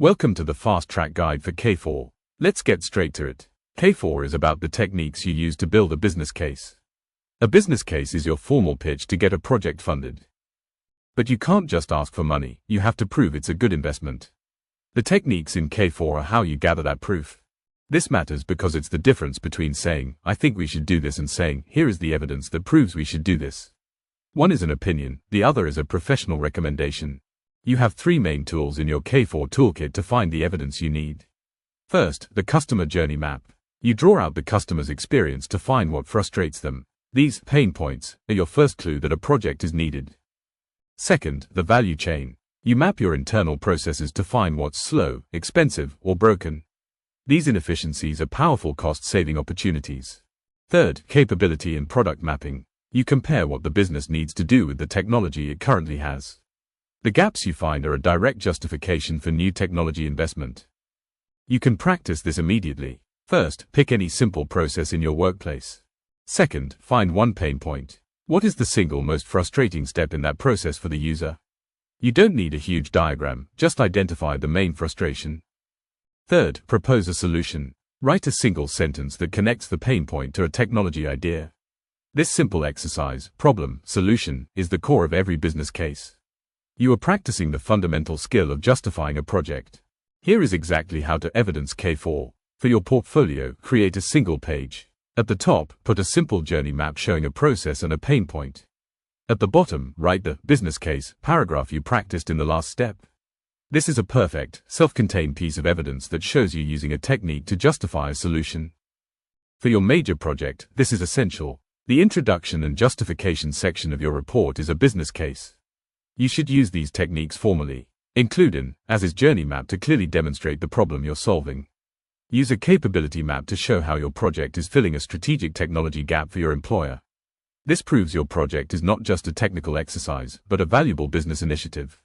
Welcome to the Fast Track Guide for K4. Let's get straight to it. K4 is about the techniques you use to build a business case. A business case is your formal pitch to get a project funded. But you can't just ask for money, you have to prove it's a good investment. The techniques in K4 are how you gather that proof. This matters because it's the difference between saying, "I think we should do this," and saying, "Here is the evidence that proves we should do this." One is an opinion, the other is a professional recommendation. You have three main tools in your K4 toolkit to find the evidence you need. First, the customer journey map. You draw out the customer's experience to find what frustrates them. These pain points are your first clue that a project is needed. Second, the value chain. You map your internal processes to find what's slow, expensive, or broken. These inefficiencies are powerful cost-saving opportunities. Third, capability and product mapping. You compare what the business needs to do with the technology it currently has. The gaps you find are a direct justification for new technology investment. You can practice this immediately. First, pick any simple process in your workplace. Second, find one pain point. What is the single most frustrating step in that process for the user? You don't need a huge diagram, just identify the main frustration. Third, propose a solution. Write a single sentence that connects the pain point to a technology idea. This simple exercise, problem, solution, is the core of every business case. You are practicing the fundamental skill of justifying a project. Here is exactly how to evidence K4. For your portfolio, create a single page. At the top, put a simple journey map showing a process and a pain point. At the bottom, write the business case paragraph you practiced in the last step. This is a perfect, self-contained piece of evidence that shows you using a technique to justify a solution. For your major project, this is essential. The introduction and justification section of your report is a business case. You should use these techniques formally. Include an as-is journey map to clearly demonstrate the problem you're solving. Use a capability map to show how your project is filling a strategic technology gap for your employer. This proves your project is not just a technical exercise, but a valuable business initiative.